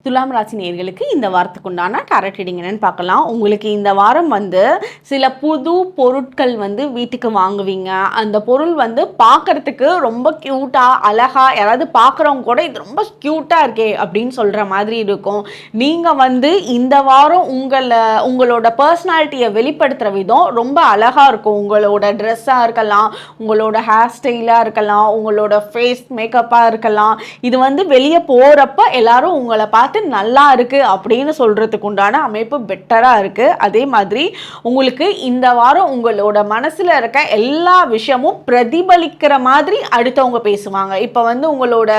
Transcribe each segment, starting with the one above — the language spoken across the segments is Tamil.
துலாம் ராசி நேயர்களுக்கு இந்த வாரத்துக்குண்டான டாரட் ரீடிங் என்னன்னு பார்க்கலாம். உங்களுக்கு இந்த வாரம் சில புது பொருட்கள் வீட்டுக்கு வாங்குவீங்க. அந்த பொருள் பார்க்கறதுக்கு ரொம்ப க்யூட்டாக அழகாக யாராவது பார்க்குறவங்க கூட இது ரொம்ப க்யூட்டாக இருக்கே அப்படின்னு சொல்கிற மாதிரி இருக்கும். நீங்கள் இந்த வாரம் உங்களோட பர்சனாலிட்டியை வெளிப்படுத்துகிற விதம் ரொம்ப அழகாக இருக்கும். உங்களோட ட்ரெஸ்ஸாக இருக்கலாம், உங்களோட ஹேர் ஸ்டைலாக இருக்கலாம், உங்களோட ஃபேஸ் மேக்கப்பாக இருக்கலாம். இது வெளியே போகிறப்ப எல்லாரும் உங்களை பார்த்து நல்லா இருக்கு அப்படின்னு சொல்றதுக்கு உண்டான அமைப்பு பெட்டரா இருக்கு. அதே மாதிரி உங்களுக்கு இந்த வாரம் உங்களோட மனசுல இருக்க எல்லா விஷயமும் பிரதிபலிக்கிற மாதிரி அடுத்தவங்க பேசுவாங்க. இப்போ உங்களோட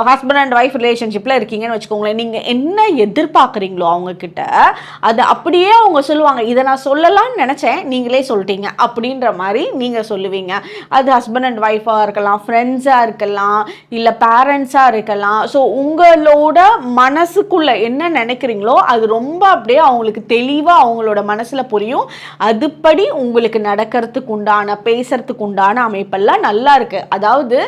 ஹஸ்பண்ட் அண்ட் ஒய்ஃப் ரிலேஷன்ஷிப்ல இருக்கீங்கன்னு வச்சுக்கோங்களேன். நீங்க என்ன எதிர்பார்க்குறீங்களோ அவங்க கிட்ட அதை அப்படியே அவங்க சொல்லுவாங்க. இதை நான் சொல்லலாம்னு நினைச்சேன், நீங்களே சொல்லிட்டீங்க அப்படின்ற மாதிரி நீங்க சொல்லுவீங்க. அது ஹஸ்பண்ட் அண்ட் ஒய்ஃபாக இருக்கலாம், ஃப்ரெண்ட்ஸாக இருக்கலாம், இல்லை பேரண்ட்ஸாக இருக்கலாம். ஸோ உங்களோட மனசுக்குள்ள என்ன நினைக்கிறீங்களோ அது ரொம்ப அப்படியே அவங்களுக்கு தெளிவாக அவங்களோட மனசில் புரியும். அதுபடி உங்களுக்கு நடக்கிறதுக்கு உண்டான பேசுறதுக்கு உண்டான அமைப்பெல்லாம் நல்லா இருக்கு. அதாவது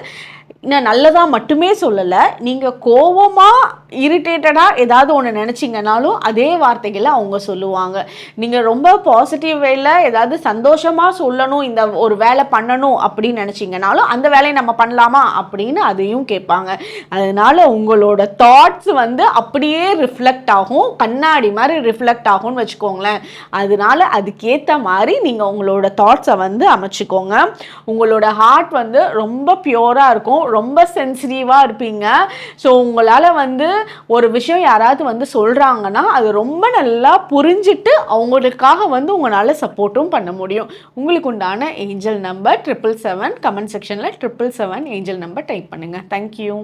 நான் நல்லதாக மட்டுமே சொல்லலை, நீங்கள் கோவமாக இரிட்டேட்டடாக ஏதாவது ஒன்று நினச்சிங்கனாலும் அதே வார்த்தைகளை அவங்க சொல்லுவாங்க. நீங்கள் ரொம்ப பாசிட்டிவ் வேல ஏதாவது சந்தோஷமாக சொல்லணும், இந்த ஒரு வேலை பண்ணணும் அப்படின்னு நினச்சிங்கனாலும் அந்த வேலையை நம்ம பண்ணலாமா அப்படின்னு அதையும் கேட்பாங்க. அதனால் உங்களோட தாட்ஸ் அப்படியே ரிஃப்ளெக்ட் ஆகும், கண்ணாடி மாதிரி ரிஃப்ளெக்ட் ஆகும்னு வச்சுக்கோங்களேன். அதனால அதுக்கேற்ற மாதிரி நீங்கள் உங்களோட தாட்ஸை அமைச்சுக்கோங்க. உங்களோட ஹார்ட் ரொம்ப பியூராக இருக்கும், ரொம்ப சென்சிட்டிவாக இருப்பீங்க. ஸோ உங்களால் ஒரு விஷயம் யாராவது சொல்கிறாங்கன்னா அது ரொம்ப நல்லா புரிஞ்சுட்டு அவங்களுக்காக உங்களால் சப்போர்ட்டும் பண்ண முடியும். உங்களுக்கு உண்டான ஏஞ்சல் நம்பர் 777. கமெண்ட் செக்ஷனில் 777 ஏஞ்சல் நம்பர் டைப் பண்ணுங்கள். தேங்க்யூ.